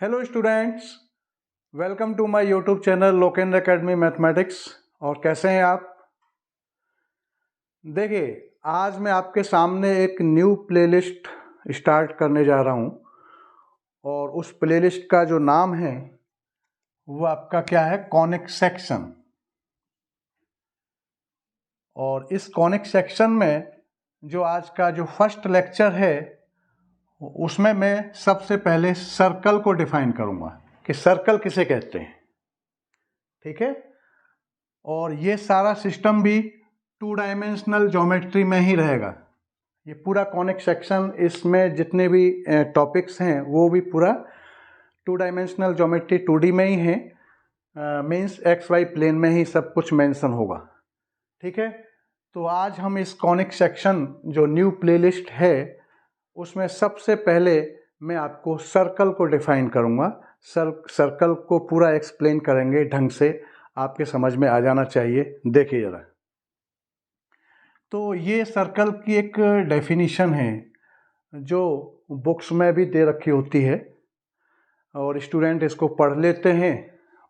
Hello students, welcome to my YouTube channel Lokendra academy mathematics. और कैसे हैं आप? देखिए, आज मैं आपके सामने एक न्यू प्लेलिस्ट स्टार्ट करने जा रहा हूं और उस प्लेलिस्ट का जो नाम है वो आपका क्या है, कॉनिक सेक्शन। और इस कॉनिक सेक्शन में जो आज का जो फर्स्ट लेक्चर है उसमें मैं सबसे पहले सर्कल को डिफाइन करूंगा कि सर्कल किसे कहते हैं। ठीक है, और ये सारा सिस्टम भी 2 डायमेंशनल ज्योमेट्री में ही रहेगा। ये पूरा कॉनिक सेक्शन, इसमें जितने भी टॉपिक्स हैं वो भी पूरा 2 डायमेंशनल ज्योमेट्री 2D में ही है। मीन्स XY प्लेन में ही सब कुछ मेंशन होगा। ठीक है, तो आज हम इस कॉनिक सेक्शन जो न्यू प्लेलिस्ट है उसमें सबसे पहले मैं आपको सर्कल को डिफाइन करूंगा। सर्कल को पूरा एक्सप्लेन करेंगे ढंग से, आपके समझ में आ जाना चाहिए। देखिए जरा, तो ये सर्कल की एक डेफिनेशन है जो बुक्स में भी दे रखी होती है और स्टूडेंट इसको पढ़ लेते हैं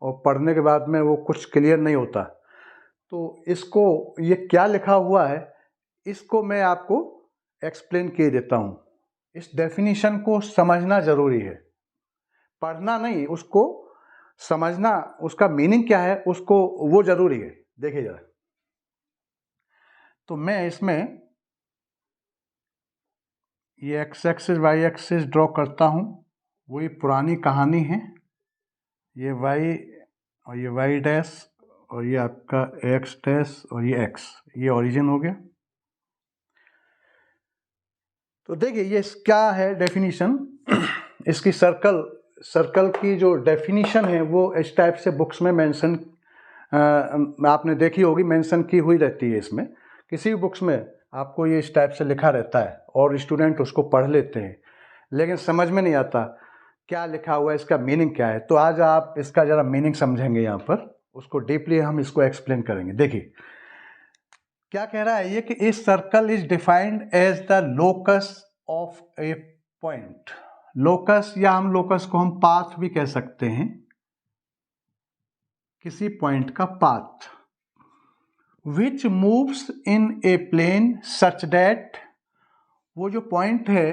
और पढ़ने के बाद में वो कुछ क्लियर नहीं होता। तो इसको, ये क्या लिखा हुआ है इसको मैं आपको एक्सप्लेन किए देता हूँ। इस डेफिनेशन को समझना ज़रूरी है, पढ़ना नहीं, उसको समझना, उसका मीनिंग क्या है उसको, वो ज़रूरी है। देखिए जरा, तो मैं इसमें ये X axis Y axis draw करता हूँ। वही पुरानी कहानी है, ये वाई और ये वाई डैश और ये आपका एक्स डैश और ये एक्स, ये ओरिजिन हो गया। तो देखिए ये क्या है डेफिनेशन इसकी। सर्कल की जो डेफिनेशन है वो इस टाइप से बुक्स में मेंशन, आपने देखी होगी, मेंशन की हुई रहती है। इसमें किसी भी बुक्स में आपको ये इस टाइप से लिखा रहता है और स्टूडेंट उसको पढ़ लेते हैं, लेकिन समझ में नहीं आता क्या लिखा हुआ है, इसका मीनिंग क्या है। तो आज आप इसका ज़रा मीनिंग समझेंगे, यहाँ पर उसको डीपली हम इसको एक्सप्लेन करेंगे। देखिए क्या कह रहा है ये कि a circle is defined as the locus of a point. Locus, या हम लोकस को हम पाथ भी कह सकते हैं, किसी पॉइंट का path. Which moves in a plane such that, वो जो पॉइंट है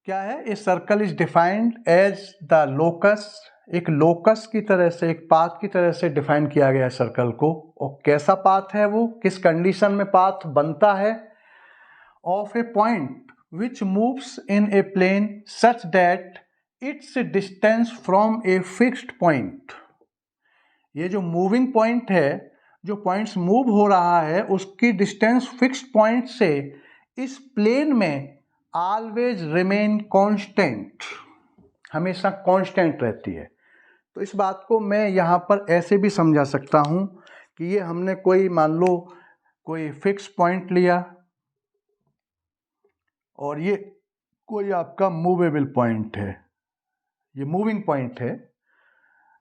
क्या है, a circle is defined as the locus, एक लोकस की तरह से, एक पाथ की तरह से डिफाइन किया गया है सर्कल को। और कैसा पाथ है वो, किस कंडीशन में पाथ बनता है, of a point which moves in a plane such that its distance from a fixed point. ये जो मूविंग पॉइंट है, जो पॉइंट्स मूव हो रहा है, उसकी डिस्टेंस फिक्स्ड पॉइंट से इस प्लेन में ऑलवेज रिमेन कांस्टेंट, हमेशा कांस्टेंट रहती है। तो इस बात को मैं यहाँ पर ऐसे भी समझा सकता हूँ कि ये हमने कोई, मान लो कोई फिक्स पॉइंट लिया और ये कोई आपका मूवेबल पॉइंट है, ये मूविंग पॉइंट है,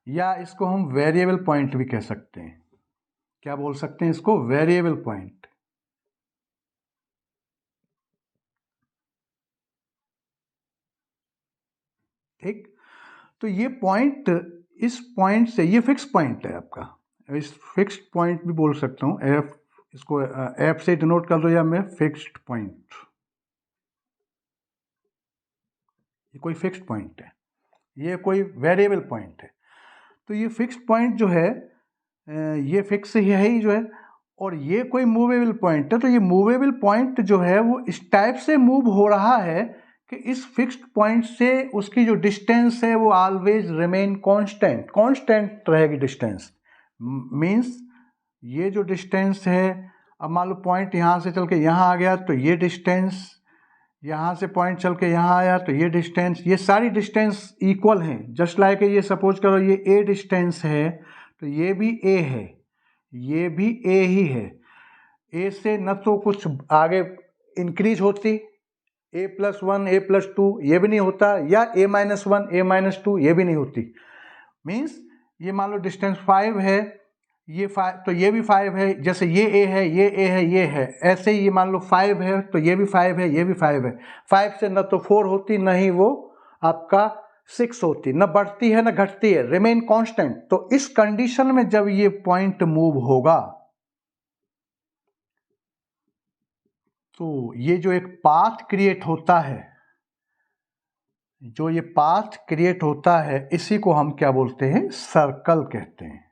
या इसको हम वेरिएबल पॉइंट भी कह सकते हैं। क्या बोल सकते हैं इसको, वेरिएबल पॉइंट। ठीक, तो ये पॉइंट, इस पॉइंट से, ये फिक्स पॉइंट है आपका, इस फिक्स्ड पॉइंट भी बोल सकता हूँ, एफ, इसको एफ से डिनोट कर दो, या मैं फिक्स्ड पॉइंट, ये कोई फिक्स्ड पॉइंट है, ये कोई वेरिएबल पॉइंट है। तो ये फिक्स्ड पॉइंट जो है, ये फिक्स है ही जो है, और ये कोई मूवेबल पॉइंट है। तो ये मूवेबल पॉइंट जो है वो इस टाइप से मूव हो रहा है कि इस फिक्स्ड पॉइंट से उसकी जो डिस्टेंस है वो ऑलवेज रिमेन कांस्टेंट, कांस्टेंट रहेगी डिस्टेंस। मींस ये जो डिस्टेंस है, अब मान लो पॉइंट यहाँ से चल के यहाँ आ गया तो ये डिस्टेंस, यहाँ से पॉइंट चल के यहाँ आया तो ये डिस्टेंस, ये सारी डिस्टेंस इक्वल हैं। जस्ट लाइक ये सपोज करो ये ए डिस्टेंस है तो ये भी ए है, ये भी ए ही है। ए से न तो कुछ आगे इंक्रीज होती, a+1 a+2 ये भी नहीं होता, या a-1 a-2 ये भी नहीं होती। मीन्स ये मान लो डिस्टेंस 5 है, ये 5 तो ये भी 5 है, जैसे ये a है, ये a है, ये है, ऐसे ही ये मान लो 5 है तो ये भी 5 है, ये भी 5 है। 5 से न तो 4 होती, न ही वो आपका 6 होती, न बढ़ती है न घटती है, रिमेन कांस्टेंट। तो इस कंडीशन में जब ये पॉइंट मूव होगा तो ये जो एक पाथ क्रिएट होता है, जो ये पाथ क्रिएट होता है, इसी को हम क्या बोलते हैं? सर्कल कहते हैं।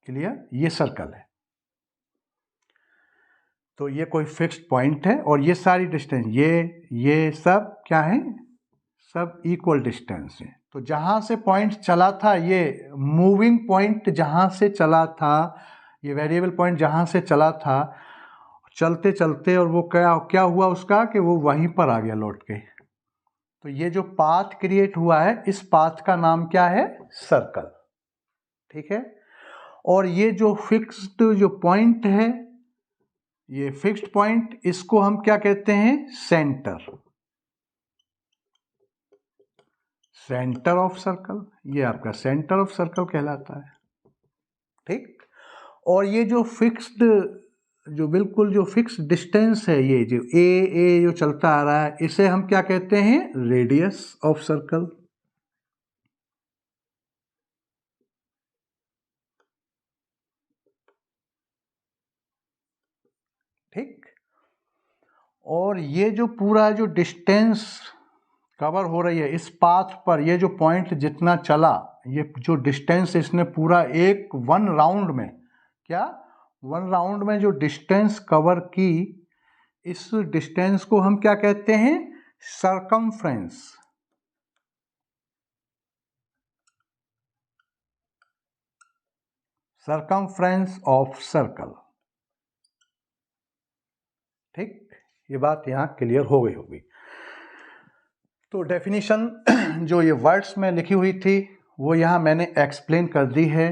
क्लियर? ये सर्कल है। तो ये कोई फिक्स्ड पॉइंट है और ये सारी डिस्टेंस, ये सब क्या है? सब इक्वल डिस्टेंस है। तो जहां से पॉइंट चला था, ये मूविंग पॉइंट जहां से चला था, ये वेरिएबल पॉइंट जहां से चला था, चलते चलते, और वो क्या हुआ उसका कि वो वहीं पर आ गया लौट के। तो ये जो पाथ क्रिएट हुआ है, इस पाथ का नाम क्या है? सर्कल। ठीक है। और ये जो फिक्स्ड जो पॉइंट है, ये फिक्स्ड पॉइंट, इसको हम क्या कहते हैं? सेंटर। सेंटर ऑफ सर्कल, ये आपका सेंटर ऑफ सर्कल कहलाता है। ठीक। और ये जो फिक्स्ड, जो बिल्कुल जो फिक्स डिस्टेंस है, ये जो ए जो चलता आ रहा है, इसे हम क्या कहते हैं? Radius of circle. ठीक। और ये जो पूरा जो डिस्टेंस कवर हो रही है इस पाथ पर, ये जो पॉइंट जितना चला, ये जो डिस्टेंस इसने पूरा एक वन राउंड में, क्या? वन राउंड में जो डिस्टेंस कवर की, इस डिस्टेंस को हम क्या कहते हैं? सरकमफ्रेंस। Circumference of circle. ठीक। ये बात यहां क्लियर हो गई होगी। तो डेफिनेशन जो ये वर्ड्स में लिखी हुई थी, वो यहां मैंने एक्सप्लेन कर दी है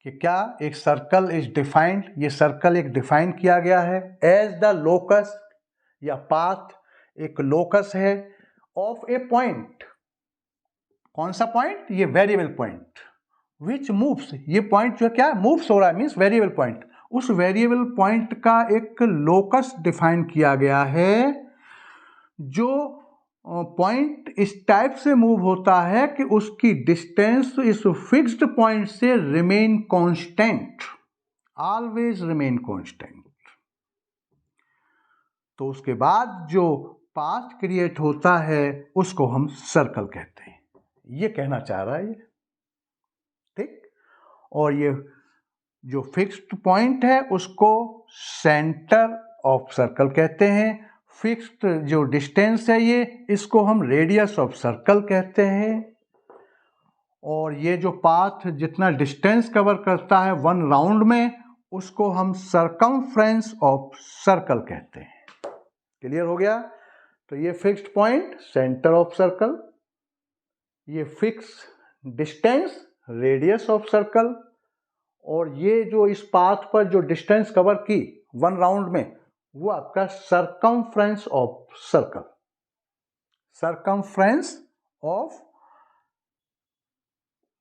कि क्या एक सर्कल इज डिफाइंड, ये सर्कल एक डिफाइन किया गया है एज द लोकस या पाथ, एक लोकस है ऑफ ए पॉइंट। कौन सा पॉइंट? ये वेरिएबल पॉइंट विच मूव्स। ये पॉइंट जो क्या मूव्स हो रहा है, मीन्स वेरिएबल पॉइंट। उस वेरिएबल पॉइंट का एक लोकस डिफाइन किया गया है, जो पॉइंट इस टाइप से मूव होता है कि उसकी डिस्टेंस इस फिक्स्ड पॉइंट से remain constant, always remain constant. तो उसके बाद जो पाथ क्रिएट होता है उसको हम सर्कल कहते हैं। ये कहना चाह रहा है ये। ठीक। और ये जो फिक्स्ड पॉइंट है उसको सेंटर ऑफ सर्कल कहते हैं। फिक्स्ड जो डिस्टेंस है ये, इसको हम रेडियस ऑफ सर्कल कहते हैं। और ये जो पाथ जितना डिस्टेंस कवर करता है वन राउंड में, उसको हम सरकमफ्रेंस ऑफ सर्कल कहते हैं। क्लियर हो गया? तो ये fixed point centre of circle, ये fix distance radius of circle, और ये जो इस पाथ पर जो डिस्टेंस कवर की वन राउंड में, वो आपका circumference of circle, circumference of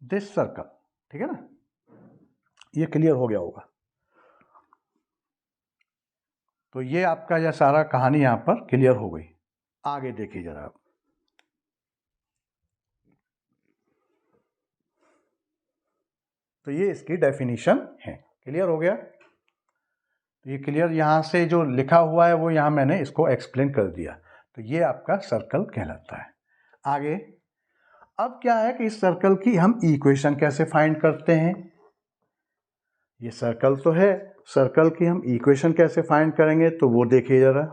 this circle. ठीक है ना? ये क्लियर हो गया होगा। तो ये आपका यह सारा कहानी यहां पर क्लियर हो गई। आगे देखिए जरा आप। तो ये इसकी डेफिनेशन है। क्लियर हो गया? ये क्लियर, यहां से जो लिखा हुआ है वो यहां मैंने इसको एक्सप्लेन कर दिया। तो ये आपका सर्कल कहलाता है। आगे अब क्या है कि इस सर्कल की हम इक्वेशन कैसे फाइंड करते हैं? ये सर्कल तो है, सर्कल की हम इक्वेशन कैसे फाइंड करेंगे? तो वो देखिए जरा।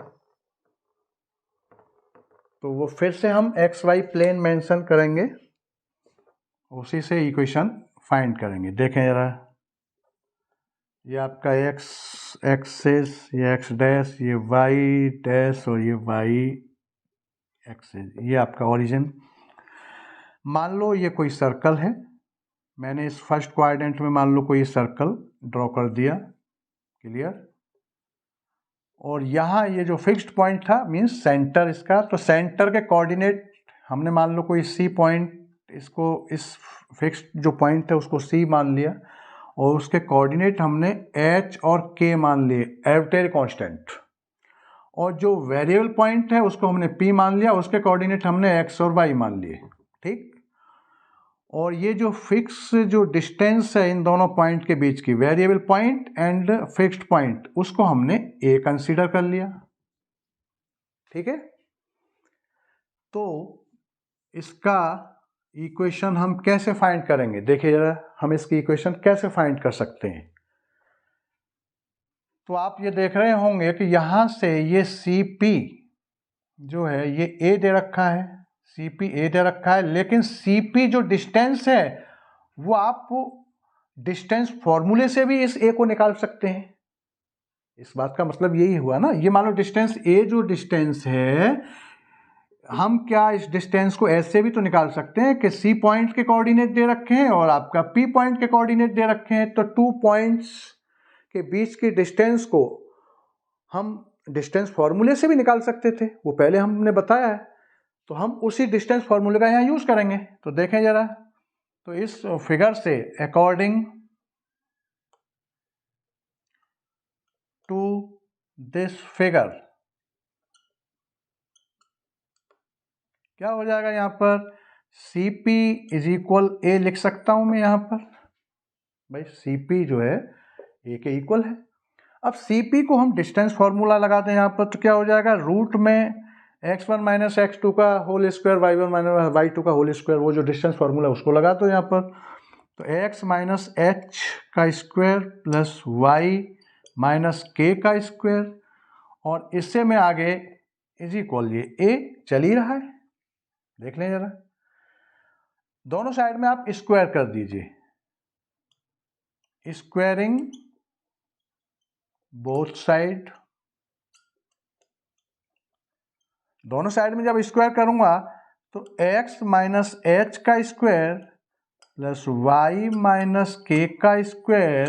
तो वो फिर से हम एक्स वाई प्लेन मेंशन करेंगे, उसी से इक्वेशन फाइंड करेंगे। देखें जरा, ये आपका एक्स एक्सेस, ये एक्स डैश, ये वाई डैश, और ये वाई एक्सेस, ये आपका ओरिजिन। मान लो ये कोई सर्कल है, मैंने इस फर्स्ट क्वाड्रेंट में मान लो कोई सर्कल ड्रॉ कर दिया। क्लियर? और यहाँ ये जो फिक्स्ड पॉइंट था मीन्स सेंटर इसका, तो सेंटर के कोऑर्डिनेट हमने मान लो कोई सी पॉइंट, इसको इस फिक्स्ड जो पॉइंट है उसको सी मान लिया, और उसके कोऑर्डिनेट हमने एच और के मान लिए, आर्बिट्रेरी कांस्टेंट। और जो वेरिएबल पॉइंट है उसको हमने P मान लिया, उसके कोऑर्डिनेट हमने x और y मान लिए, ठीक। और ये जो फिक्स जो डिस्टेंस है इन दोनों पॉइंट के बीच की, variable point and fixed point, उसको हमने a कंसीडर कर लिया, ठीक है। तो इसका इक्वेशन हम कैसे फाइंड करेंगे, देखिए जरा, हम इसकी इक्वेशन कैसे फाइंड कर सकते हैं। तो आप ये देख रहे होंगे कि यहां से ये CP जो है ये A दे रखा है, CP A दे रखा है, लेकिन CP जो डिस्टेंस है वो आप डिस्टेंस फॉर्मूले से भी इस A को निकाल सकते हैं। इस बात का मतलब यही हुआ ना, ये मान लो डिस्टेंस A जो डिस्टेंस है, हम क्या इस डिस्टेंस को ऐसे भी तो निकाल सकते हैं कि C पॉइंट के कोऑर्डिनेट दे रखे हैं और आपका P पॉइंट के कोऑर्डिनेट दे रखे हैं, तो 2 पॉइंट्स के बीच की डिस्टेंस को हम डिस्टेंस फॉर्मूले से भी निकाल सकते थे, वो पहले हमने बताया है। तो हम उसी डिस्टेंस फॉर्मूले का यहाँ यूज करेंगे। तो देखें जरा, तो इस फिगर से अकॉर्डिंग टू दिस फिगर क्या हो जाएगा, यहाँ पर CP इज इक्वल A लिख सकता हूं मैं यहाँ पर, भाई CP जो है A के इक्वल है। अब CP को हम डिस्टेंस फॉर्मूला लगाते हैं यहाँ पर, तो क्या हो जाएगा, रूट में x1 माइनस x2 का whole square, y1 minus y2 का होल स्क्वायर, वो जो डिस्टेंस फॉर्मूला उसको लगा दो यहाँ पर। तो x माइनस h का square plus y minus k का स्क्वायर, और इससे में आगे इज इक्वल ये A चल ही रहा है, देख लें जरा। दोनों साइड में आप स्क्वायर कर दीजिए, स्क्वायरिंग बोथ साइड, दोनों साइड में जब स्क्वायर करूंगा तो x माइनस h का square plus y minus k का square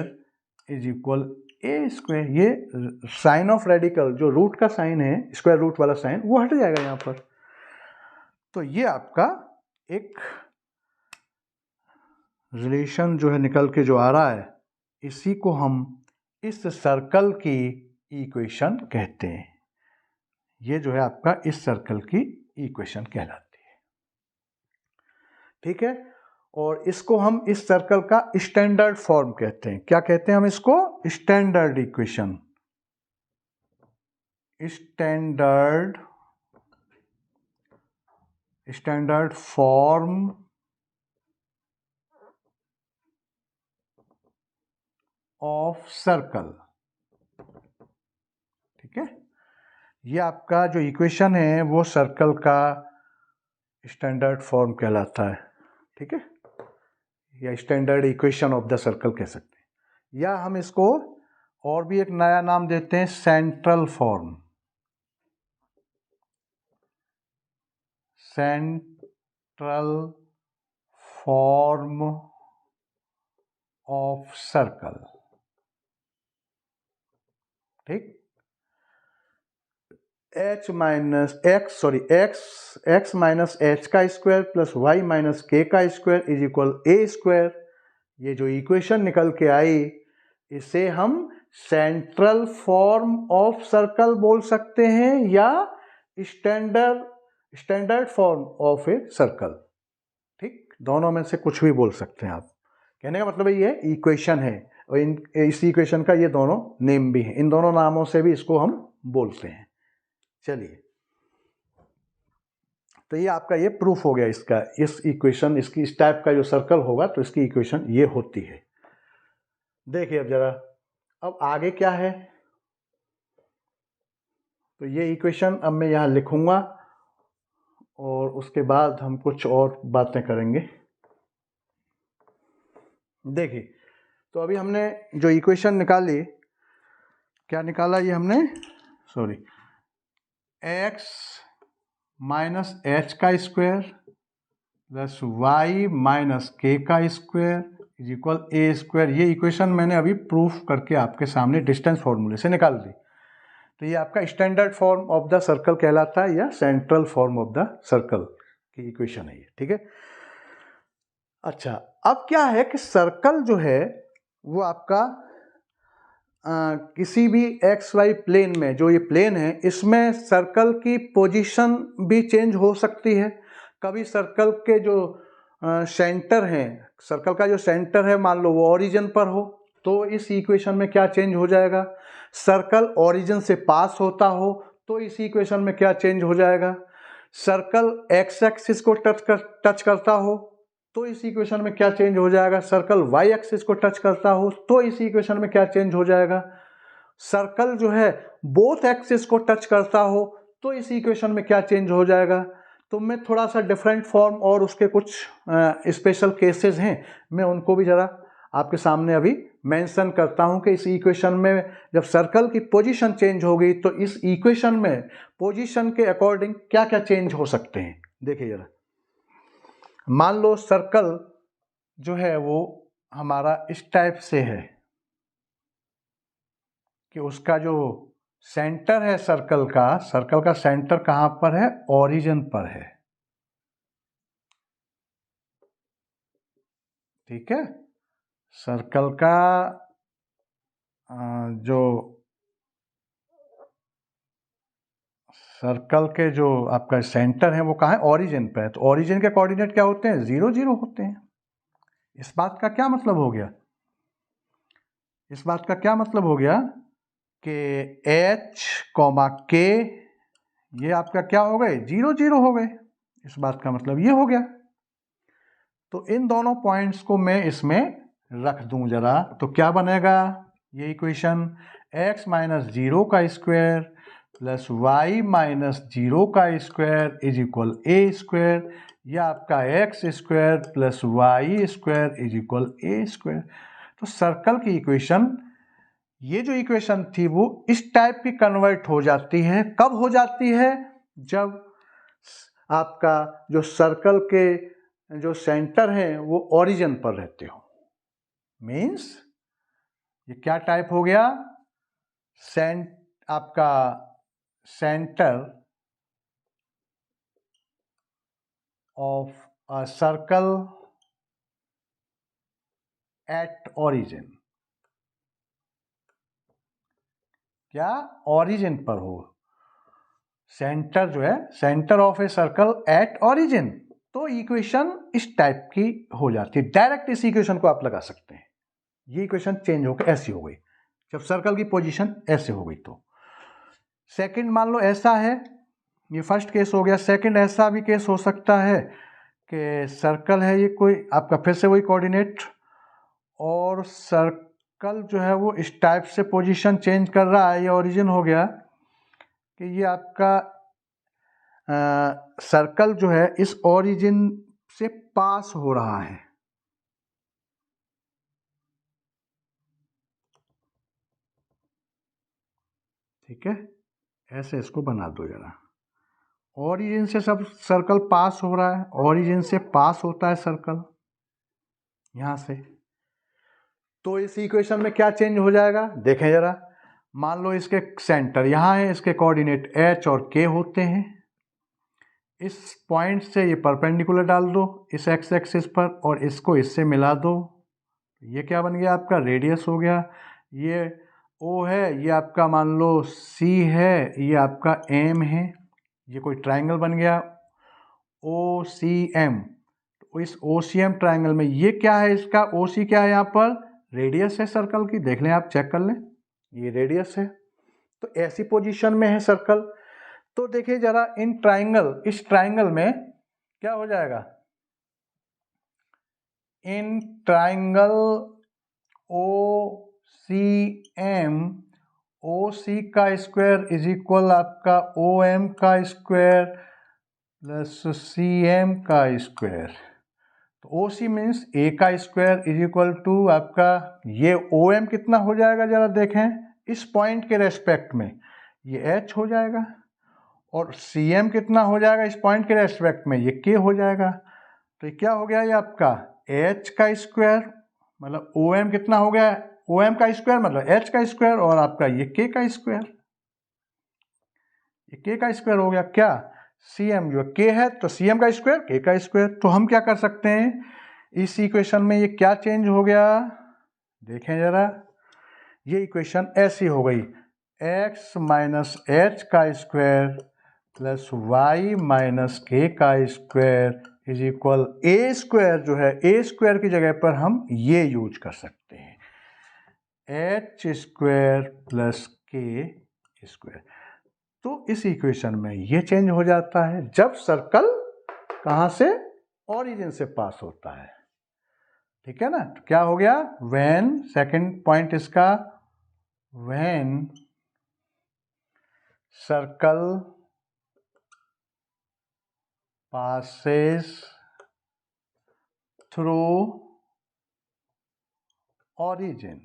is equal a square. ये साइन ऑफ रेडिकल जो रूट का साइन है, स्क्वायर रूट वाला साइन, वो हट जाएगा यहाँ पर। तो ये आपका एक रिलेशन जो है निकल के जो आ रहा है, इसी को हम इस सर्कल की इक्वेशन कहते हैं। ये जो है आपका इस सर्कल की इक्वेशन कहलाती है, ठीक है। और इसको हम इस सर्कल का स्टैंडर्ड फॉर्म कहते हैं। क्या कहते हैं हम इसको, standard equation, standard form of circle, ठीक है। ये आपका जो इक्वेशन है वो सर्कल का स्टैंडर्ड फॉर्म कहलाता है, ठीक है, या standard equation of the circle कह सकते हैं, या हम इसको और भी एक नया नाम देते हैं, central form, central form of circle, ठीक। x माइनस h का square plus y minus k का square is equal a square. ये जो इक्वेशन निकल के आई, इसे हम सेंट्रल फॉर्म ऑफ सर्कल बोल सकते हैं या standard form of a circle, ठीक। दोनों में से कुछ भी बोल सकते हैं आप। कहने का मतलब ये इक्वेशन है और इस इक्वेशन का ये दोनों नेम भी हैं, इन दोनों नामों से भी इसको हम बोलते हैं। चलिए, तो ये आपका ये प्रूफ हो गया इसका, इस इक्वेशन, इसकी इस टाइप का जो सर्कल होगा तो इसकी इक्वेशन ये होती है। देखिए अब जरा, अब आगे क्या है, तो ये इक्वेशन अब मैं यहाँ लिखूंगा और उसके बाद हम कुछ और बातें करेंगे। देखिए, तो अभी हमने जो इक्वेशन निकाली, क्या निकाला ये हमने, सॉरी, x माइनस h का square plus y minus k का square is equal a square. ये इक्वेशन मैंने अभी प्रूफ करके आपके सामने डिस्टेंस फॉर्मूले से निकाल दी। तो ये आपका standard form of the circle कहलाता है या central form of the circle की इक्वेशन है ये, ठीक है। अच्छा, अब क्या है कि सर्कल जो है वो आपका किसी भी एक्स वाई प्लेन में, जो ये प्लेन है, इसमें सर्कल की पोजीशन भी चेंज हो सकती है। कभी सर्कल के जो सेंटर है, सर्कल का जो सेंटर है, मान लो वो ओरिजिन पर हो, तो इस इक्वेशन में क्या चेंज हो जाएगा। सर्कल ओरिजिन से पास होता हो तो इस इक्वेशन में क्या चेंज हो जाएगा। सर्कल एक्स एक्सिस को टच करता हो तो इस इक्वेशन में क्या चेंज हो जाएगा। सर्कल वाई एक्सिस को टच करता हो तो इस इक्वेशन में क्या चेंज हो जाएगा। सर्कल जो है बोथ एक्सिस को टच करता हो तो इस इक्वेशन में क्या चेंज हो जाएगा। तो मैं थोड़ा सा डिफरेंट फॉर्म और उसके कुछ स्पेशल केसेस हैं, मैं उनको भी ज़रा आपके सामने अभी मेंशन करता हूं कि इस इक्वेशन में जब सर्कल की पोजीशन चेंज होगी तो इस इक्वेशन में पोजीशन के अकॉर्डिंग क्या क्या चेंज हो सकते हैं। देखिए जरा, मान लो सर्कल जो है वो हमारा इस टाइप से है कि उसका जो सेंटर है सर्कल का सेंटर कहां पर है, ओरिजिन पर है। ठीक है, सर्कल का जो सर्कल के जो आपका सेंटर है वो कहाँ है, ओरिजिन पे है। तो ओरिजिन के कोऑर्डिनेट क्या होते हैं, 0 0 होते हैं। इस बात का क्या मतलब हो गया, इस बात का क्या मतलब हो गया कि h, k ये आपका क्या हो गए, 0 0 हो गए। इस बात का मतलब ये हो गया। तो इन दोनों पॉइंट्स को मैं इसमें रख दूं जरा, तो क्या बनेगा ये इक्वेशन, x माइनस 0 का स्क्वायर प्लस y माइनस 0 का square is equal a square, या आपका x square plus y square is equal a square. तो सर्कल की इक्वेशन, ये जो इक्वेशन थी वो इस टाइप की कन्वर्ट हो जाती है। कब हो जाती है, जब आपका जो सर्कल के जो सेंटर है वो ओरिजिन पर रहते हो। मीन्स ये क्या टाइप हो गया, आपका centre of a circle at origin, क्या ओरिजिन पर हो, सेंटर जो है centre of a circle at origin, तो इक्वेशन इस टाइप की हो जाती है। डायरेक्ट इस इक्वेशन को आप लगा सकते हैं। ये इक्वेशन चेंज होकर ऐसी हो गई जब सर्कल की पोजीशन ऐसे हो गई। तो सेकंड मान लो ऐसा है, ये फर्स्ट केस हो गया। सेकंड ऐसा भी केस हो सकता है कि सर्कल है ये कोई आपका, फिर से वही कोऑर्डिनेट, और सर्कल जो है वो इस टाइप से पोजीशन चेंज कर रहा है। ये ओरिजिन हो गया कि ये आपका सर्कल जो है इस ओरिजिन से पास हो रहा है। ठीक है, ऐसे इसको बना दो जरा। ओरिजिन से सब सर्कल पास हो रहा है, ओरिजिन से पास होता है सर्कल यहां से। तो इस इक्वेशन में क्या चेंज हो जाएगा, देखें जरा। मान लो इसके सेंटर यहां है, इसके कोऑर्डिनेट h और k होते हैं। इस पॉइंट से ये परपेंडिकुलर डाल दो इस x एक्सिस पर और इसको इससे मिला दो। ये क्या बन गया आपका, रेडियस हो गया। ये O है, ये आपका मान लो C है, ये आपका M है। ये कोई ट्रायंगल बन गया OCM। तो इस OCM ट्रायंगल में ये क्या है, इसका OC क्या है, यहाँ पर रेडियस है सर्कल की। देख लें आप, चेक कर लें, ये रेडियस है। तो ऐसी पोजीशन में है सर्कल। तो देखिए जरा, इन ट्रायंगल, इस ट्रायंगल में क्या हो जाएगा, इन ट्रायंगल OCM, OC का स्क्वायर इज इक्वल आपका OM का स्क्वायर प्लस CM का स्क्वायर। तो OC मीन्स A का स्क्वायर इज इक्वल टू आपका ये OM कितना हो जाएगा, जरा देखें इस पॉइंट के रेस्पेक्ट में, ये H हो जाएगा, और CM कितना हो जाएगा इस पॉइंट के रेस्पेक्ट में, ये K हो जाएगा। तो ये क्या हो गया, ये आपका H का स्क्वायर, मतलब OM कितना हो गया, OM का स्क्वायर मतलब H का स्क्वायर, और आपका ये K का स्क्वायर, ये K का स्क्वायर हो गया। क्या, CM जो K है तो CM का स्क्वायर K का स्क्वायर। तो हम क्या कर सकते हैं, इस इक्वेशन में ये क्या चेंज हो गया, देखें जरा। ये इक्वेशन ऐसी हो गई, x माइनस एच का स्क्वायर प्लस वाई माइनस के का square is equal a square. जो है ए स्क्वायर की जगह पर हम ये यूज कर सकते हैं, H square plus k square. तो इस इक्वेशन में ये चेंज हो जाता है जब सर्कल कहाँ से, ओरिजिन से पास होता है। ठीक है ना, तो क्या हो गया, व्हेन, सेकंड पॉइंट इसका, when circle passes through origin।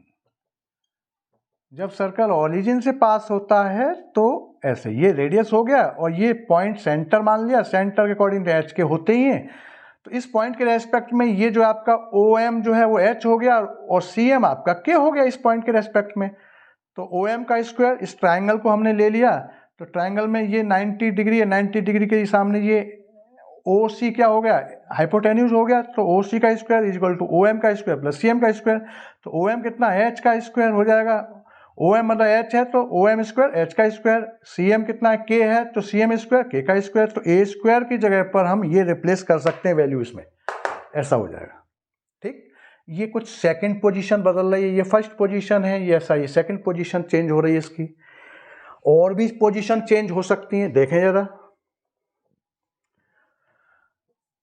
जब सर्कल ओरिजिन से पास होता है तो ऐसे ये रेडियस हो गया और ये पॉइंट सेंटर मान लिया, सेंटर के अकॉर्डिंग टू एच के होते ही हैं। तो इस पॉइंट के रेस्पेक्ट में ये जो आपका ओ एम जो है वो एच हो गया और सी एम आपका के हो गया इस पॉइंट के रेस्पेक्ट में। तो ओ एम का स्क्वायर, इस ट्राइंगल को हमने ले लिया, तो ट्राइंगल में ये 90 डिग्री है, 90 डिग्री के सामने ये ओ सी क्या हो गया, हाइपोटेन्यूज हो गया। तो ओ सी का square is equal to O M का स्क्वायर प्लस सी एम का स्क्वायर। तो ओ एम कितना, एच का स्क्वायर हो जाएगा, ओ एम मतलब एच है तो ओ एम स्क्वायर एच का स्क्वायर, सी एम कितना है, के है तो सी एम स्क्वायर के का स्क्वायर। तो ए स्क्वायर की जगह पर हम ये रिप्लेस कर सकते हैं वैल्यू इसमें, ऐसा हो जाएगा। ठीक, ये कुछ सेकंड पोजीशन बदल रही है, ये फर्स्ट पोजीशन है, ये ऐसा, ये सेकंड पोजीशन चेंज हो रही है इसकी। और भी पोजीशन चेंज हो सकती है, देखें जरा।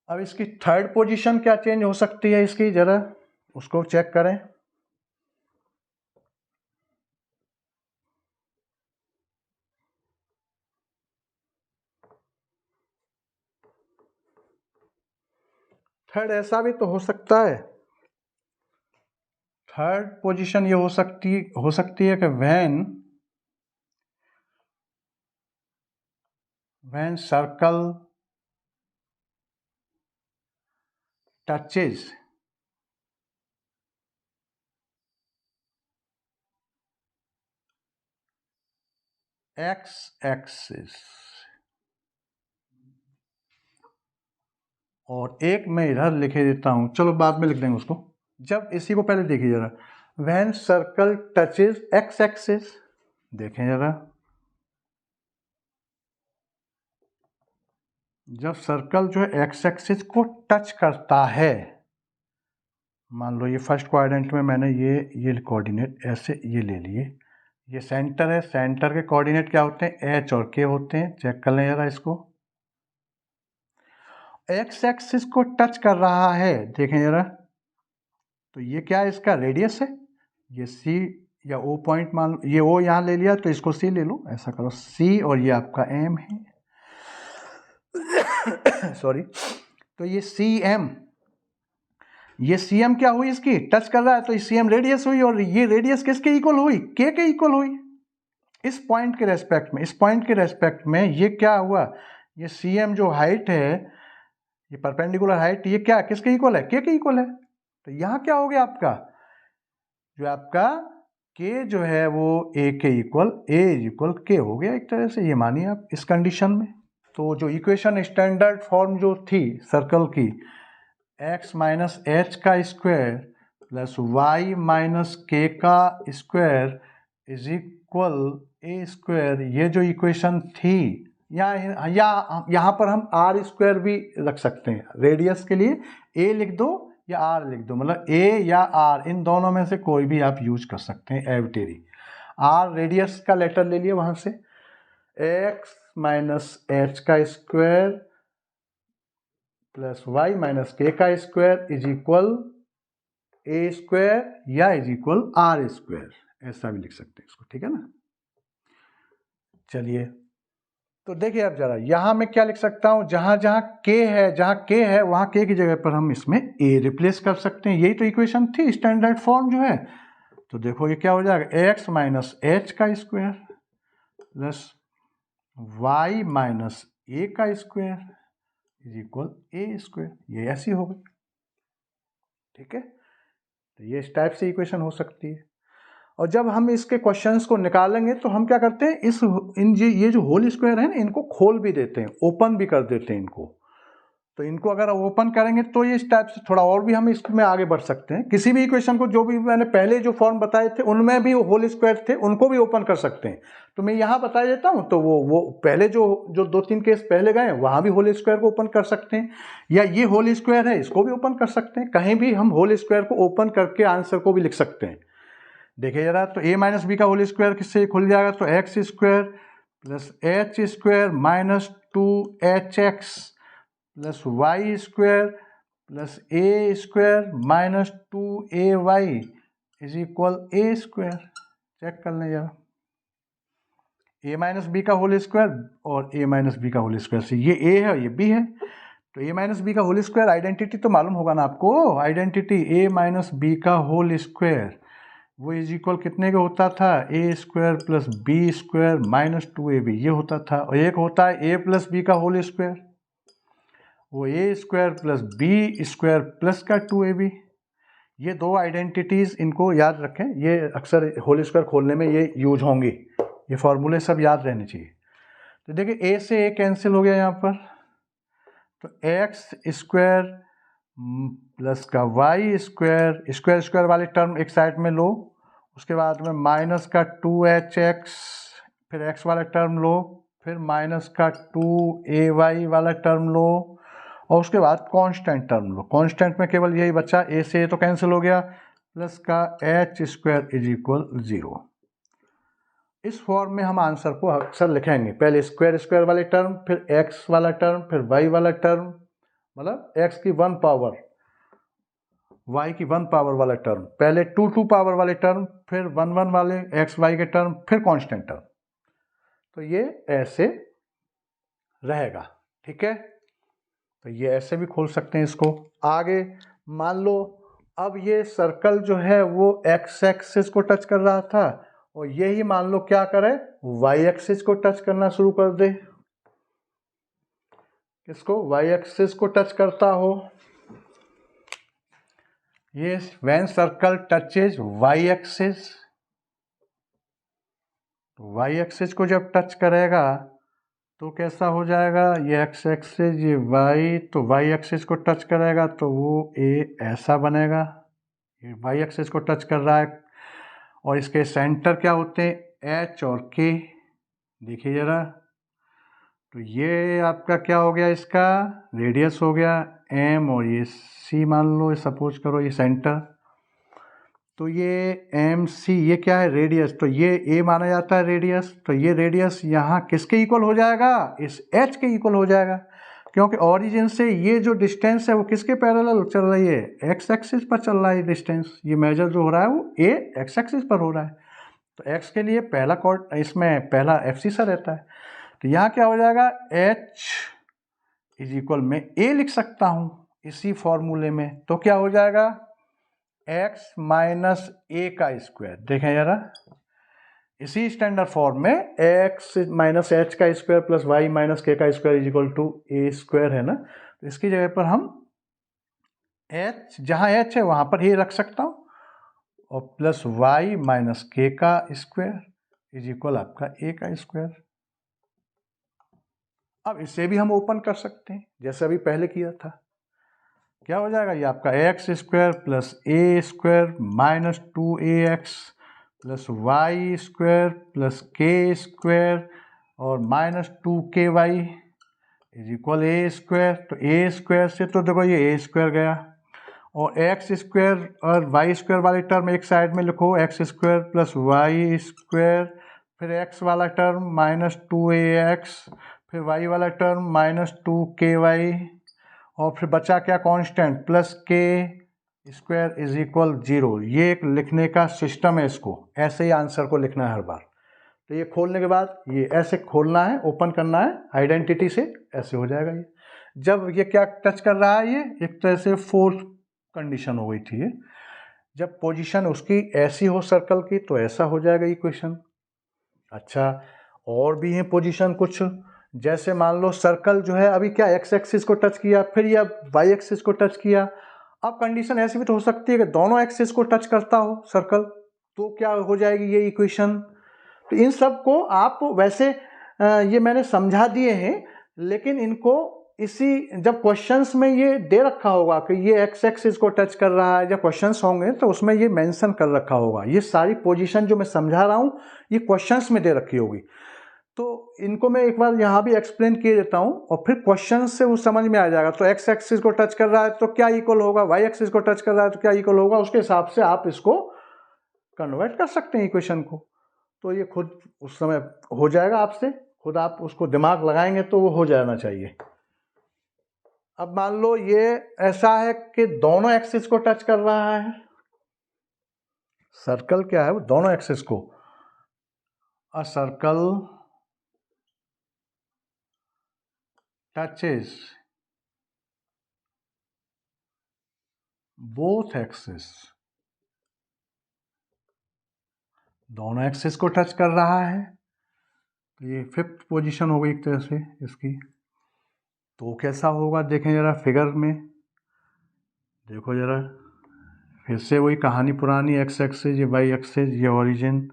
अब इसकी थर्ड पोजीशन क्या चेंज हो सकती है इसकी, जरा उसको चेक करें। थर्ड ऐसा भी तो हो सकता है, थर्ड पोजीशन ये हो सकती है कि when circle touches x axis। और एक मैं इधर लिखे देता हूं, चलो बाद में लिख देंगे उसको। जब इसी को पहले देखिए जरा, when circle touches x axis, देखें जरा, जब सर्कल जो है x एक्सिस को टच करता है, मान लो ये फर्स्ट क्वाड्रेंट में मैंने ये कोऑर्डिनेट ऐसे ये ले लिए, ये सेंटर है, सेंटर के कोऑर्डिनेट क्या होते हैं, h और k होते हैं। चेक कर लें जरा इसको, x एक्सिस को टच कर रहा है, देखें जरा, तो ये क्या है, इसका रेडियस है, ये c या o पॉइंट मान लो, ये o यहाँ ले लिया तो इसको c ले लो, ऐसा करो c और ये आपका m है सॉरी। तो ये cm, ये cm क्या हुई, इसकी टच कर रहा है तो ये cm रेडियस हुई, और ये रेडियस किसके इक्वल हुई, k के इक्वल हुई। इस पॉइंट के रेस्पेक्ट में, इस पॉइंट के रेस्पेक्ट में ये क्या हुआ, ये cm जो हाइट है, ये परपेंडिकुलर हाइट, ये क्या किसके इक्वल है, k के इक्वल है। तो यहाँ क्या हो गया आपका, जो आपका k जो है वो a के equal, a is equal k हो गया एक तरह से, ये मानिए आप इस कंडीशन में। तो जो इक्वेशन स्टैंडर्ड फॉर्म जो थी सर्कल की, x माइनस एच का स्क्वायर प्लस वाई माइनस के का square is equal a square, ये जो इक्वेशन थी, यहाँ पर हम आर स्क्वायर भी रख सकते हैं, रेडियस के लिए a लिख दो या r लिख दो, मतलब a या r इन दोनों में से कोई भी आप यूज कर सकते हैं एविटेरी। r रेडियस का लेटर ले लिए वहां से, x माइनस एच का स्क्वायर प्लस वाई माइनस के का square is equal a square या इज इक्वल आर स्क्वायर, ऐसा भी लिख सकते हैं इसको। ठीक है ना, चलिए तो देखिए आप जरा, यहां मैं क्या लिख सकता हूं, जहां जहां k है वहां k की जगह पर हम इसमें a रिप्लेस कर सकते हैं, यही तो इक्वेशन थी स्टैंडर्ड फॉर्म जो है। तो देखो ये क्या हो जाएगा, x माइनस एच का square plus y minus a का square is equal a square, ये ऐसी हो गई। ठीक है, तो ये इस टाइप से इक्वेशन हो सकती है। और जब हम इसके क्वेश्चंस को निकालेंगे तो हम क्या करते हैं, ये जो होल स्क्वायर है ना, इनको खोल भी देते हैं, ओपन भी कर देते हैं इनको। तो इनको अगर ओपन करेंगे तो ये इस टाइप से थोड़ा और भी हम इसमें आगे बढ़ सकते हैं। किसी भी इक्वेशन को जो भी मैंने पहले जो फॉर्म बताए थे उनमें भी होल स्क्वायर थे, उनको भी ओपन कर सकते हैं। तो मैं यहाँ बता देता हूँ, तो वो पहले जो 2-3 केस पहले गए वहाँ भी होल स्क्वायर को ओपन कर सकते हैं, या ये होल स्क्वायर है इसको भी ओपन कर सकते हैं। कहीं भी हम होल स्क्वायर को ओपन करके आंसर को भी लिख सकते हैं। देखिए जरा, तो a माइनस बी का होल स्क्वायर किससे खुल जाएगा, तो x square plus h square minus 2hx plus y square plus a square minus 2ay is equal a square. Check कर लें जरा, a माइनस बी का होल स्क्वायर और a माइनस बी का होल स्क्वायर से ये a है और ये b है, तो a माइनस बी का होल स्क्वायर आइडेंटिटी तो मालूम होगा ना आपको, आइडेंटिटी a माइनस बी का होल स्क्वायर वो इज इक्वल कितने का होता था, a square plus b square minus 2ab ये होता था। और एक होता है a प्लस बी का होल स्क्वायर, वो a square plus b square plus का 2ab। ये दो आइडेंटिटीज़ इनको याद रखें, ये अक्सर होल स्क्वायर खोलने में ये यूज होंगी, ये फॉर्मूले सब याद रहने चाहिए। तो देखिए a से a कैंसिल हो गया यहाँ पर, तो एक्स स्क्वायर प्लस का वाई स्क्वायर, स्क्वायर स्क्वायर वाले टर्म एक साइड में लो, उसके बाद में माइनस का 2hx, फिर x वाला टर्म लो, फिर माइनस का 2ay वाला टर्म लो, और उसके बाद कांस्टेंट टर्म लो। कांस्टेंट में केवल यही बचा, a से a तो कैंसिल हो गया, प्लस का h स्क्वायर इज इक्वल 0। इस फॉर्म में हम आंसर को अक्सर लिखेंगे, पहले स्क्वायर स्क्वायर वाले टर्म, फिर x वाला टर्म, फिर y वाला टर्म, मतलब x की 1 पावर y की 1 पावर वाला टर्म, पहले 2 पावर वाले टर्म, फिर 1 वाले x y के टर्म, फिर कांस्टेंट टर्म। तो ये ऐसे रहेगा, ठीक है। तो ये ऐसे भी खोल सकते हैं इसको। आगे मान लो अब ये सर्कल जो है वो x एक्सिस को टच कर रहा था, और यही मान लो क्या करे, y एक्सिस को टच करना शुरू कर दे। किसको, y एक्सिस को टच करता हो। ये when circle touches y axis, y axis को जब टच करेगा तो कैसा हो जाएगा, ये x एक्सिस ये y, तो y एक्सिस को टच करेगा तो वो a ऐसा बनेगा, ये y एक्सिस को टच कर रहा है। और इसके सेंटर क्या होते हैं, h और k, देखिए जरा, तो ये आपका क्या हो गया, इसका रेडियस हो गया m, और ये c मान लो, सपोज करो ये सेंटर, तो ये MC ये क्या है, रेडियस, तो ये a माना जाता है रेडियस, तो ये रेडियस यहाँ किसके इक्वल हो जाएगा, इस h के इक्वल हो जाएगा, क्योंकि ओरिजिन से ये जो डिस्टेंस है वो किसके पैरेलल चल रही है, x एक्सिस पर चल रहा है डिस्टेंस। ये मेजर जो हो रहा है वो a x एक्सिस पर हो रहा है, तो x के लिए पहला कॉर्ड इसमें पहला एफसीसा रहता है। तो यहाँ क्या हो जाएगा, h इज इक्वल में a लिख सकता हूँ इसी फॉर्मूले में, तो क्या हो जाएगा x माइनस a का स्क्वायर। देखें जरा, इसी स्टैंडर्ड फॉर्म में x माइनस h का square plus y minus k का square is equal to a square है ना, तो इसकी जगह पर हम h, जहाँ h है वहाँ पर ही रख सकता हूँ, और प्लस y माइनस k का स्क्वायर इज इक्वल आपका a का स्क्वायर। अब इसे भी हम ओपन कर सकते हैं जैसे अभी पहले किया था। क्या हो जाएगा, ये आपका x square plus a square minus 2ax plus y square plus k square और minus 2ky is equal a square. तो ए स्क्वायर से तो देखो ये ए स्क्वायर गया, और एक्स स्क्वायर और वाई स्क्वायर वाले टर्म एक साइड में लिखो, x square plus y square, फिर एक्स वाला टर्म माइनस 2ax, फिर वाई वाला टर्म माइनस 2ky, और फिर बचा क्या, constant plus k square is equal 0। ये एक लिखने का सिस्टम है, इसको ऐसे ही आंसर को लिखना है हर बार। तो ये खोलने के बाद ये ऐसे खोलना है, ओपन करना है आइडेंटिटी से, ऐसे हो जाएगा। ये जब ये क्या टच कर रहा है, ये एक तरह से फोर्थ कंडीशन हो गई थी ये, जब पोजीशन उसकी ऐसी हो सर्कल की तो ऐसा हो जाएगा इक्वेशन। अच्छा, और भी है पोजीशन कुछ, जैसे मान लो सर्कल जो है अभी क्या एक्स एक्सिस को टच किया, फिर ये वाई एक्सिस को टच किया। अब कंडीशन ऐसी भी तो हो सकती है कि दोनों एक्सिस को टच करता हो सर्कल, तो क्या हो जाएगी ये इक्वेशन। तो इन सब को आप वैसे ये मैंने समझा दिए हैं, लेकिन इनको इसी जब क्वेश्चंस में ये दे रखा होगा कि ये एक्स एक्सिस को टच कर रहा है, जब क्वेश्चंस होंगे तो उसमें ये मेंशन कर रखा होगा। ये सारी पोजीशन जो मैं समझा रहा हूँ ये क्वेश्चंस में दे रखी होगी। तो इनको मैं एक बार यहाँ भी एक्सप्लेन किए देता हूँ और फिर क्वेश्चन से वो समझ में आ जाएगा। तो एक्स एक्सिस को टच कर रहा है तो क्या इक्वल होगा, वाई एक्सिस को टच कर रहा है तो क्या इक्वल होगा, उसके हिसाब से आप इसको कन्वर्ट कर सकते हैं इक्वेशन को। तो ये खुद उस समय हो जाएगा आपसे, खुद आप उसको दिमाग लगाएंगे तो वो हो जाना चाहिए। अब मान लो ये ऐसा है कि दोनों एक्सिस को टच कर रहा है, सर्कल क्या है वो दोनों एक्सिस को, a circle touches both axis, दोनों एक्सिस को टच कर रहा है। तो ये फिफ्थ पोजीशन हो गई एक तरह से इसकी। तो कैसा होगा देखें जरा फिगर में, देखो जरा फिर से वही कहानी पुरानी, एक्स एक्सिस ये वाई एक्सिस ये ओरिजिन।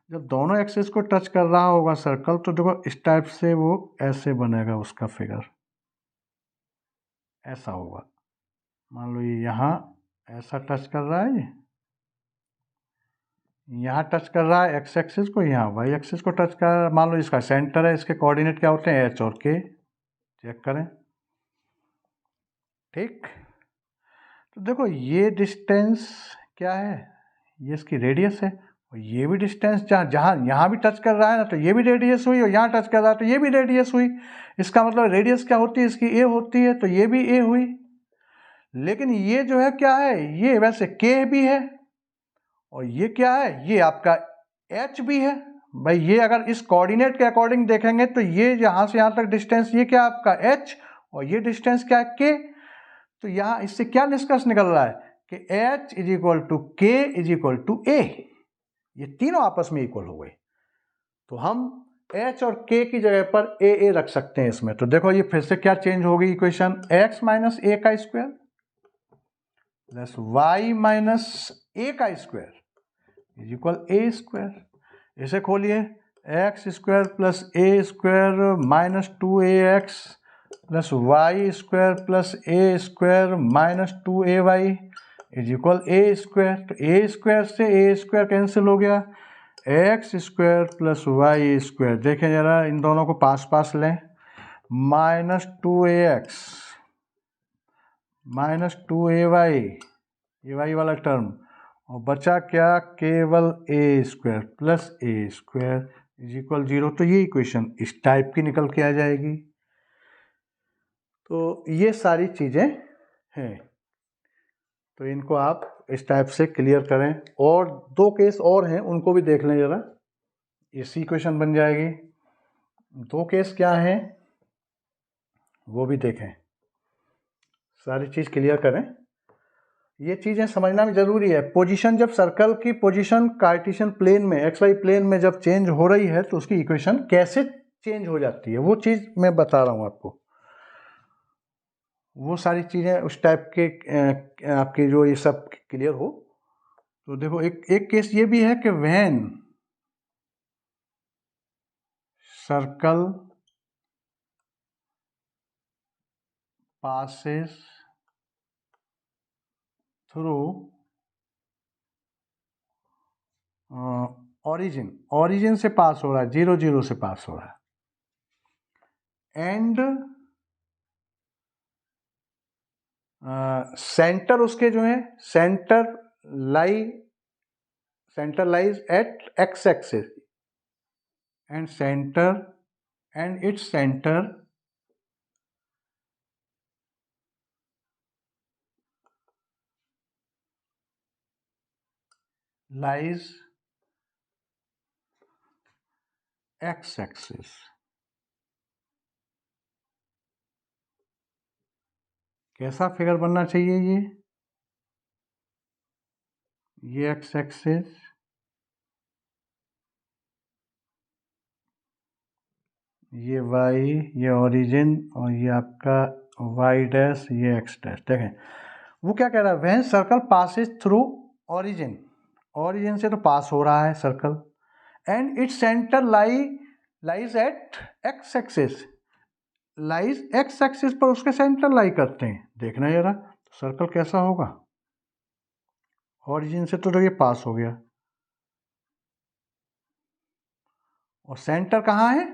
जब दोनों एक्सिस को टच कर रहा होगा सर्कल तो देखो इस टाइप से वो ऐसे बनेगा उसका फिगर, ऐसा होगा। मान लो ये यहाँ ऐसा टच कर रहा है, ये यहाँ टच कर रहा है एक्स एक्सिस को, यहाँ वाई एक्सिस को टच कर रहा है। मान लो इसका सेंटर है, इसके कोऑर्डिनेट क्या होते हैं एच और के, चेक करें। ठीक, तो देखो ये डिस्टेंस क्या है, ये इसकी रेडियस है, और ये भी डिस्टेंस जहाँ यहाँ भी टच कर रहा है ना तो ये भी रेडियस हुई, और यहाँ टच कर रहा है तो ये भी रेडियस हुई। इसका मतलब रेडियस क्या होती है इसकी, ए होती है, तो ये भी ए हुई। लेकिन ये जो है क्या है, ये वैसे के भी है, और ये क्या है, ये आपका एच भी है। भाई ये अगर इस कोऑर्डिनेट के अकॉर्डिंग देखेंगे तो ये यहाँ से यहाँ तक डिस्टेंस ये क्या आपका एच, और ये डिस्टेंस क्या है के। तो यहाँ इससे क्या निष्कर्ष निकल रहा है कि एच इज इक्वल टू के इज इक्वल टू ए, ये तीनों आपस में इक्वल हो गए। तो हम एच और के की जगह पर ए रख सकते हैं इसमें। तो देखो ये फिर से क्या चेंज होगी इक्वेशन, एक्स माइनस ए का square plus y minus a का square is equal a square. इसे खोलिए, x square plus a square minus 2ax plus y square plus a square minus 2ay is equal a square. तो a square से a square cancel हो गया, x square plus y square, देखें जरा इन दोनों को पास पास लें, माइनस 2ax माइनस 2ay, ये वाई वाला टर्म, और बचा क्या केवल a square plus a square is equal 0। तो ये इक्वेशन इस टाइप की निकल के आ जाएगी। तो ये सारी चीज़ें हैं, तो इनको आप इस टाइप से क्लियर करें। और दो केस और हैं उनको भी देख लें जरा, इसी इक्वेशन बन जाएगी। दो केस क्या हैं वो भी देखें, सारी चीज़ क्लियर करें। ये चीज़ें समझना भी ज़रूरी है। पोजीशन, जब सर्कल की पोजीशन कार्टेशियन प्लेन में एक्स वाई प्लेन में जब चेंज हो रही है तो उसकी इक्वेशन कैसे चेंज हो जाती है वो चीज़ मैं बता रहा हूँ आपको। वो सारी चीज़ें उस टाइप के आपके जो ये सब क्लियर हो। तो देखो एक केस ये भी है कि when circle passes through origin से पास हो रहा है, 0 0 से पास हो रहा है, एंड सेंटर उसके जो है centre lies at x axis and its centre lies x axis. कैसा फिगर बनना चाहिए, ये एक्स एक्सिस, ये वाई, ये ओरिजिन, और ये आपका वाई डैश, ये एक्स डैश। देखें वो क्या कह रहा है, when circle passes through origin से तो पास हो रहा है circle, and its centre lies at x axis, lies x axis पर उसके सेंटर लाई करते हैं। देखना जरा तो सर्कल कैसा होगा। ओरिजिन से तो ये पास हो गया और सेंटर कहाँ है,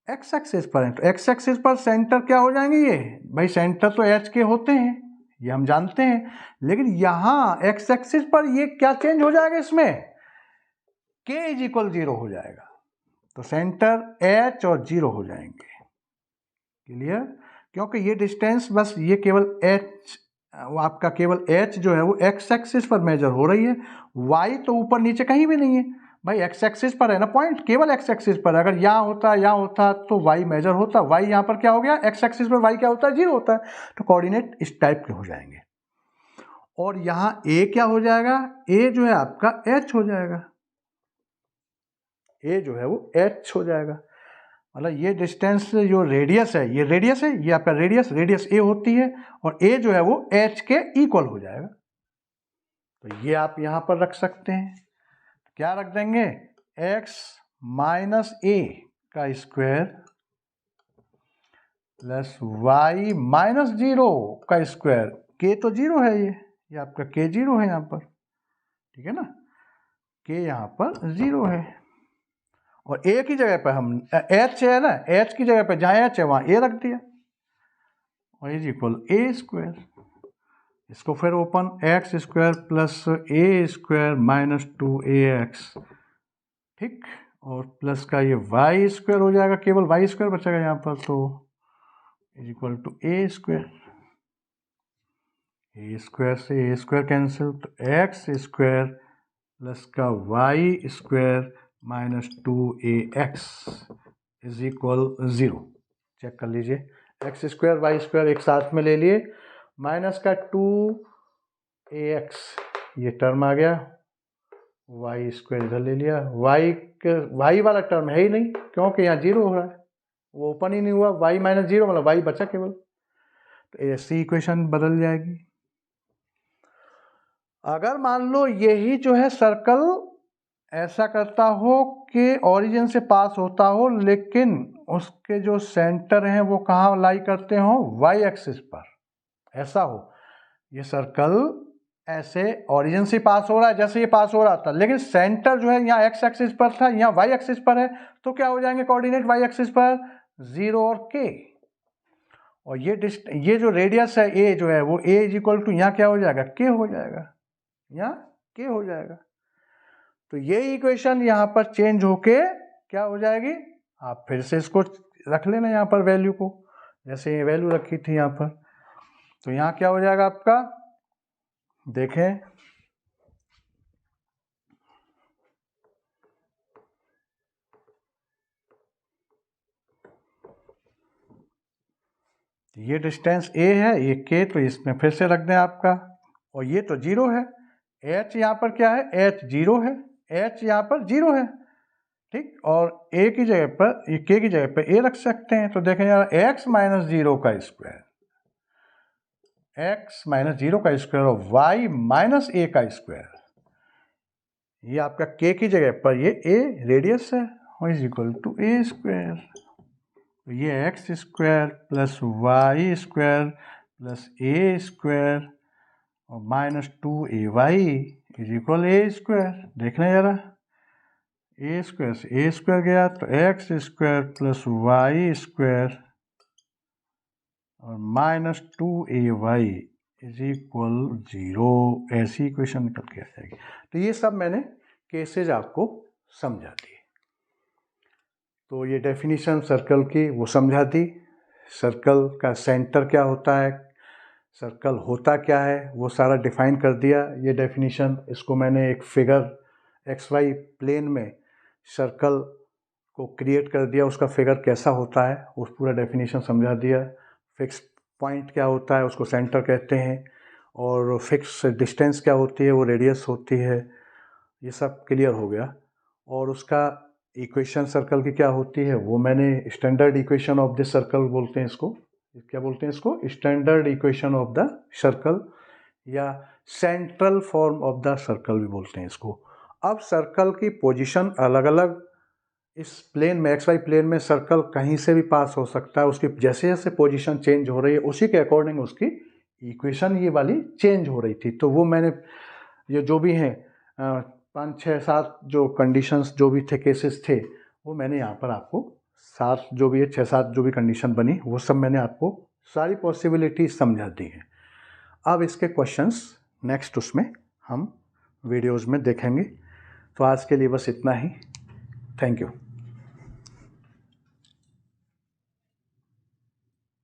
एक्स एक्सिस पर है। तो एक्स एक्सिस पर सेंटर क्या हो जाएंगे ये, भाई सेंटर तो एच के होते हैं, ये हम जानते हैं, लेकिन यहाँ एक्स एक्सिस पर ये क्या चेंज हो जाएगा, इसमें के इज इक्वल 0 हो जाएगा। तो सेंटर एच और 0 हो जाएंगे। क्लियर, क्योंकि ये डिस्टेंस बस ये केवल एच, आपका केवल एच जो है वो एक्स एक्सिस पर मेजर हो रही है, वाई तो ऊपर नीचे कहीं भी नहीं है भाई, एक्स एक्सिस पर है ना पॉइंट, केवल एक्स एक्सिस पर। अगर यहाँ होता तो वाई मेजर होता, वाई यहाँ पर क्या हो गया, एक्स एक्सिस पर वाई क्या होता है, 0 होता है। तो कोऑर्डिनेट इस टाइप के हो जाएंगे। और यहाँ ए क्या हो जाएगा, ए जो है आपका एच हो जाएगा, ए जो है वो एच हो जाएगा। मतलब ये डिस्टेंस जो रेडियस है, ये रेडियस है, ये आपका रेडियस ए होती है, और ए जो है वो एच के इक्वल हो जाएगा। तो ये आप यहाँ पर रख सकते हैं, क्या रख देंगे, x माइनस ए का स्क्वायर प्लस y माइनस 0 का स्क्वायर। k तो 0 है, ये आपका k 0 है यहाँ पर, ठीक है ना, k यहाँ पर 0 है। और a की जगह पर हम h है ना, h की जगह पर जहाँ h है वहाँ a रख दिया, और इज इक्वल ए स्क्वायर। इसको फिर open, x square plus a square minus 2ax, ठीक, और प्लस का ये वाई स्क्वायर हो जाएगा, केवल वाई स्क्वायर बचेगा यहाँ पर, तो is equal to a square. A square से ए स्क्वायर कैंसिल, तो एक्स स्क्वायर प्लस का y square minus 2ax is equal 0। Check कर लीजिए, एक्स स्क्वायर वाई स्क्वायर एक साथ में ले लिए, माइनस का 2ax ये टर्म आ गया, वाई स्क्वायर इधर ले लिया, वाई वाला टर्म है ही नहीं क्योंकि यहाँ 0 हो रहा है, वो ओपन ही नहीं हुआ, वाई माइनस 0 मतलब वाई बचा केवल। तो ऐसी इक्वेशन बदल जाएगी। अगर मान लो यही जो है सर्कल ऐसा करता हो कि ओरिजिन से पास होता हो, लेकिन उसके जो सेंटर हैं वो कहाँ लाई करते हो, वाई एक्सिस पर, ऐसा हो, ये सर्कल ऐसे ओरिजिन से पास हो रहा है जैसे ये पास हो रहा था, लेकिन सेंटर जो है यहाँ एक्स एक्सिस पर था, यहाँ वाई एक्सिस पर है, तो क्या हो जाएंगे कोऑर्डिनेट वाई एक्सिस पर, 0 और k। और ये जो रेडियस है ए जो है वो ए इज इक्वल टू यहाँ क्या हो जाएगा, k हो जाएगा, यहाँ k हो जाएगा। तो ये इक्वेशन यहाँ पर चेंज होके क्या हो जाएगी, आप फिर से इसको रख लेना यहाँ पर वैल्यू को, जैसे ये वैल्यू रखी थी यहाँ पर, तो यहाँ क्या हो जाएगा आपका, देखें, ये डिस्टेंस a है, ये k, तो इसमें फिर से रख दें आपका, और ये तो 0 है, h यहाँ पर क्या है, h 0 है, h यहाँ पर 0 है, ठीक, और a की जगह पर, ये k की जगह पर a रख सकते हैं। तो देखें यार, x माइनस 0 का स्क्वायर, x माइनस 0 का स्क्वायर और y माइनस a का स्क्वायर, ये आपका k की जगह पर ये a रेडियस है, is equal to a square. तो ये x square plus y square plus a square और minus 2ay is equal a square. देखना जरा, ए स्क्वायर से ए स्क्वायर गया तो x square plus y square और माइनस 2ay इज इक्वल 0। ऐसी इक्वेशन निकल के आ जाएगी। तो ये सब मैंने केसेज आपको समझा दी। तो ये डेफिनेशन सर्कल की वो समझा दी, सर्कल का सेंटर क्या होता है, सर्कल होता क्या है, वो सारा डिफाइन कर दिया। ये डेफिनेशन, इसको मैंने एक फिगर XY प्लेन में सर्कल को क्रिएट कर दिया, उसका फिगर कैसा होता है उस पूरा डेफिनेशन समझा दिया। फिक्स पॉइंट क्या होता है उसको सेंटर कहते हैं, और फिक्स डिस्टेंस क्या होती है वो रेडियस होती है। ये सब क्लियर हो गया। और उसका इक्वेशन सर्कल की क्या होती है वो मैंने standard equation of the circle बोलते हैं इसको, क्या बोलते हैं इसको, standard equation of the circle या central form of the circle भी बोलते हैं इसको। अब सर्कल की पोजीशन अलग अलग इस प्लेन में एक्स वाई प्लेन में सर्कल कहीं से भी पास हो सकता है, उसकी जैसे जैसे पोजीशन चेंज हो रही है उसी के अकॉर्डिंग उसकी इक्वेशन ये वाली चेंज हो रही थी। तो वो मैंने ये जो भी हैं 5 6 7 जो कंडीशंस जो भी थे, केसेस थे, वो मैंने यहाँ पर आपको 7 जो भी है 6 7 जो भी कंडीशन बनी वो सब मैंने आपको सारी पॉसिबिलिटी समझा दी है। अब इसके क्वेश्चंस नेक्स्ट उसमें हम वीडियोज़ में देखेंगे। तो आज के लिए बस इतना ही। Thank you.